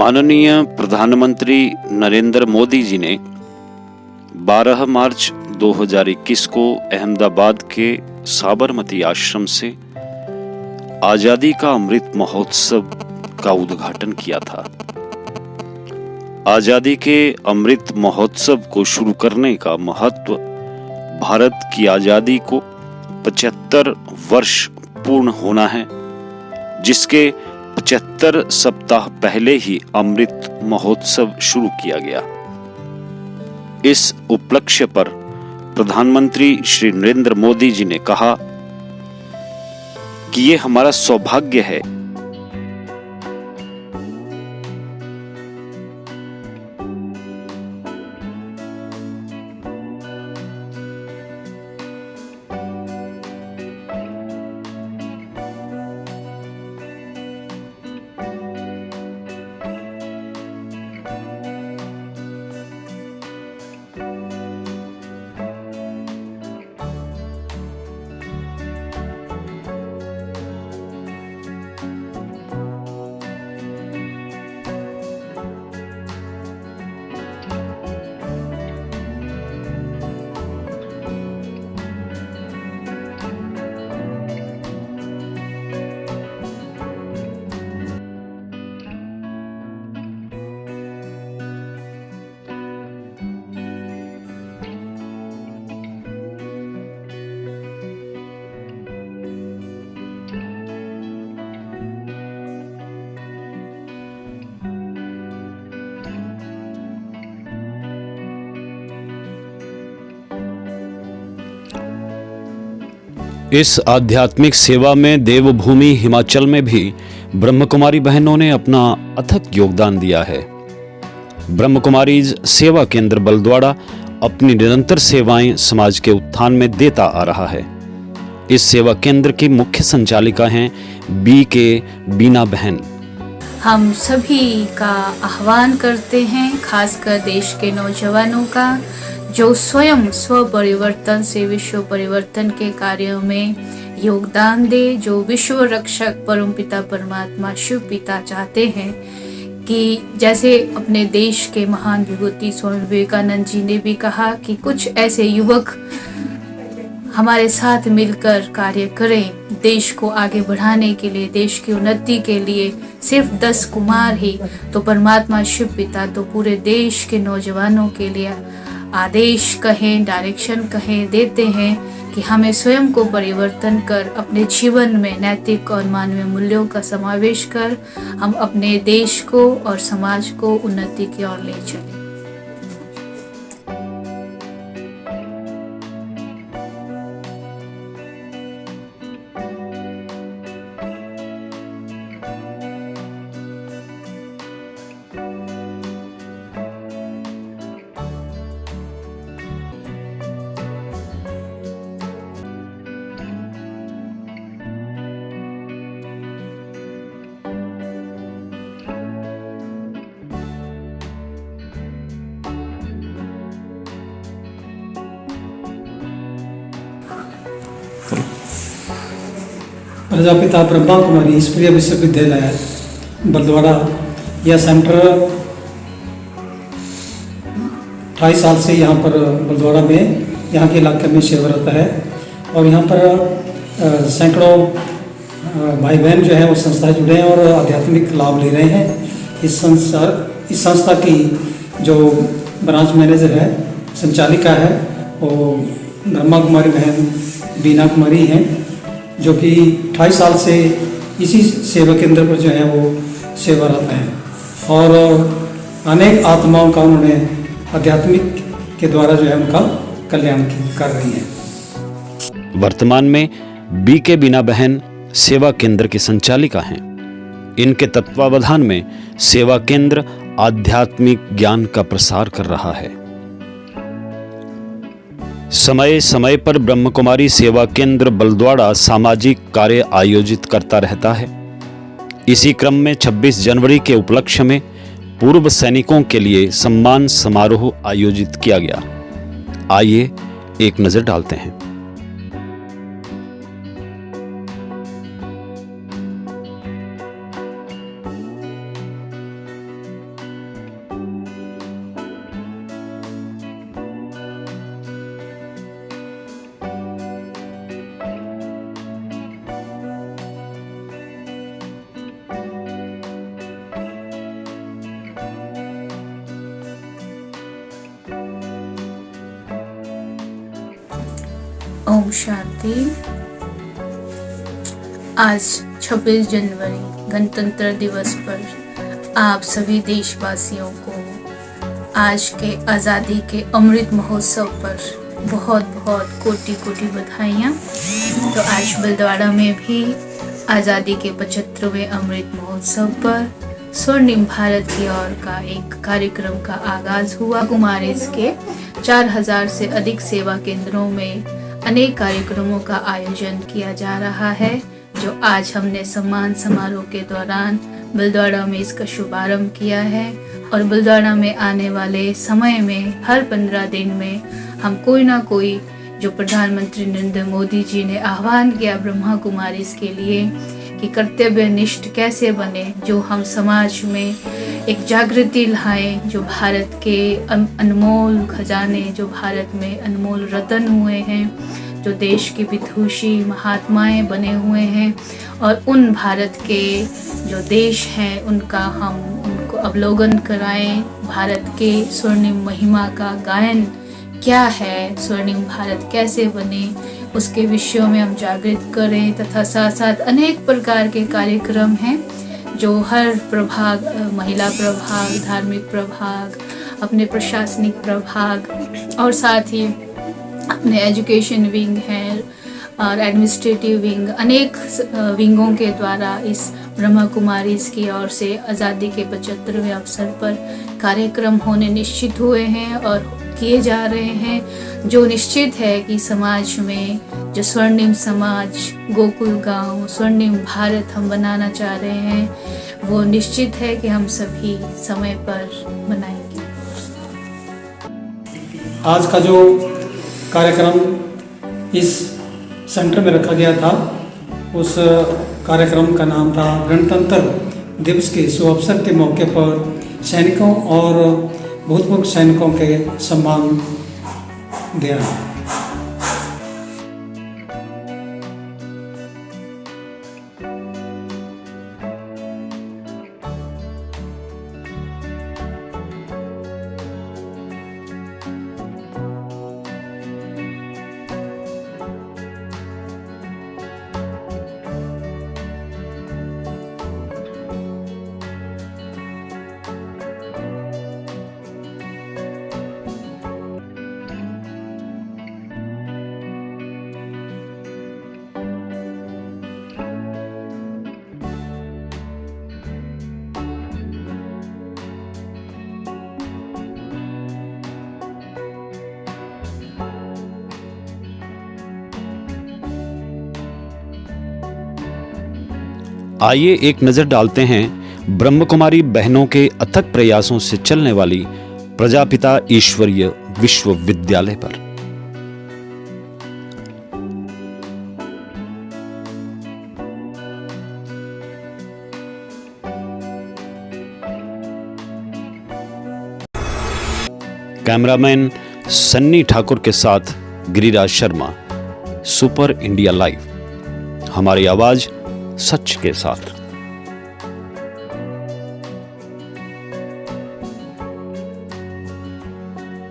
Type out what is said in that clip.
माननीय प्रधानमंत्री नरेंद्र मोदी जी ने 12 मार्च 2021 को अहमदाबाद के साबरमती आश्रम से आजादी का अमृत महोत्सव का उद्घाटन किया था। आजादी के अमृत महोत्सव को शुरू करने का महत्व भारत की आजादी को 75 वर्ष पूर्ण होना है, जिसके 75 सप्ताह पहले ही अमृत महोत्सव शुरू किया गया। इस उपलक्ष्य पर प्रधानमंत्री श्री नरेंद्र मोदी जी ने कहा कि ये हमारा सौभाग्य है इस आध्यात्मिक सेवा में देवभूमि हिमाचल में भी ब्रह्मकुमारी बहनों ने अपना अथक योगदान दिया है। ब्रह्मकुमारीज सेवा केंद्र बलद्वाड़ा अपनी निरंतर सेवाएं समाज के उत्थान में देता आ रहा है। इस सेवा केंद्र की मुख्य संचालिका हैं BK बीना बहन। हम सभी का आह्वान करते हैं, खासकर देश के नौजवानों का, जो स्वयं स्व परिवर्तन से विश्व परिवर्तन के कार्यों में योगदान दे, जो विश्व रक्षक परमपिता परमात्मा शिव पिता चाहते हैं कि जैसे अपने देश के महान विभूति स्वामी विवेकानंद जी ने भी कहा कि कुछ ऐसे युवक हमारे साथ मिलकर कार्य करें देश को आगे बढ़ाने के लिए, देश की उन्नति के लिए। सिर्फ 10 कुमार ही तो परमात्मा शिव पिता तो पूरे देश के नौजवानों के लिए आदेश कहें, डायरेक्शन कहें, देते हैं कि हमें स्वयं को परिवर्तन कर अपने जीवन में नैतिक और मानवीय मूल्यों का समावेश कर हम अपने देश को और समाज को उन्नति की ओर ले चलें। प्रजापिता ब्रह्मा कुमारी ईश्वरीय विश्वविद्यालय बलद्वाड़ा, यह सेंटर 28 साल से यहाँ पर बलद्वाड़ा में यहाँ के इलाके में सेवारत है। और यहाँ पर सैकड़ों भाई बहन जो है वो संस्था जुड़े हैं और आध्यात्मिक लाभ ले रहे हैं। इस संस्था की जो ब्रांच मैनेजर है, संचालिका है, वो ब्रह्मा कुमारी बहन बीना कुमारी हैं, जो कि 28 साल से इसी सेवा केंद्र पर जो है वो सेवारत हैं और अनेक आत्माओं का उन्होंने आध्यात्मिक के द्वारा जो है उनका कल्याण कर रही हैं। वर्तमान में BK बीना बहन सेवा केंद्र की संचालिका हैं। इनके तत्वावधान में सेवा केंद्र आध्यात्मिक ज्ञान का प्रसार कर रहा है। समय समय पर ब्रह्मकुमारी सेवा केंद्र बलद्वाड़ा सामाजिक कार्य आयोजित करता रहता है। इसी क्रम में 26 जनवरी के उपलक्ष्य में पूर्व सैनिकों के लिए सम्मान समारोह आयोजित किया गया। आइए एक नजर डालते हैं। शांति। आज 26 जनवरी गणतंत्र दिवस पर आप सभी देशवासियों को आज के आज़ादी के अमृत महोत्सव पर बहुत बहुत कोटि कोटि बधाइयाँ। तो आज बलद्वाड़ा में भी आज़ादी के 75वें अमृत महोत्सव पर स्वर्णिम भारत की ओर का एक कार्यक्रम का आगाज हुआ। कुमारीज के 4000 से अधिक सेवा केंद्रों में अनेक कार्यक्रमों का आयोजन किया जा रहा है, जो आज हमने सम्मान समारोह के दौरान बलद्वाड़ा में इसका शुभारंभ किया है। और बलद्वाड़ा में आने वाले समय में हर 15 दिन में हम कोई ना कोई, जो प्रधानमंत्री नरेंद्र मोदी जी ने आह्वान किया ब्रह्मा कुमारीज के लिए कि कर्तव्यनिष्ठ कैसे बने, जो हम समाज में एक जागृति लाएं, जो भारत के अनमोल खजाने, जो भारत में अनमोल रतन हुए हैं, जो देश के विदुषी महात्माएं बने हुए हैं, और उन भारत के जो देश हैं उनका हम उनको अवलोकन कराएं। भारत के स्वर्णिम महिमा का गायन क्या है, स्वर्णिम भारत कैसे बने, उसके विषयों में हम जागृत करें। तथा साथ साथ अनेक प्रकार के कार्यक्रम हैं जो हर प्रभाग, महिला प्रभाग, धार्मिक प्रभाग, अपने प्रशासनिक प्रभाग और साथ ही अपने एजुकेशन विंग है और एडमिनिस्ट्रेटिव विंग, अनेक विंगों के द्वारा इस ब्रह्मा कुमारीज की ओर से आज़ादी के 75वें अवसर पर कार्यक्रम होने निश्चित हुए हैं और किए जा रहे हैं, जो निश्चित है कि समाज में जो स्वर्णिम समाज, गोकुल गांव, स्वर्णिम भारत हम बनाना चाह रहे हैं, वो निश्चित है कि हम सभी समय पर बनाएंगे। आज का जो कार्यक्रम इस सेंटर में रखा गया था, उस कार्यक्रम का नाम था गणतंत्र दिवस के शुभ अवसर के मौके पर सैनिकों और भूतपूर्व सैनिकों के सम्मान देना। आइए एक नजर डालते हैं ब्रह्म कुमारी बहनों के अथक प्रयासों से चलने वाली प्रजापिता ईश्वरीय विश्वविद्यालय पर। कैमरामैन सन्नी ठाकुर के साथ Giriraj Sharma, super India live, हमारी आवाज सच के साथ।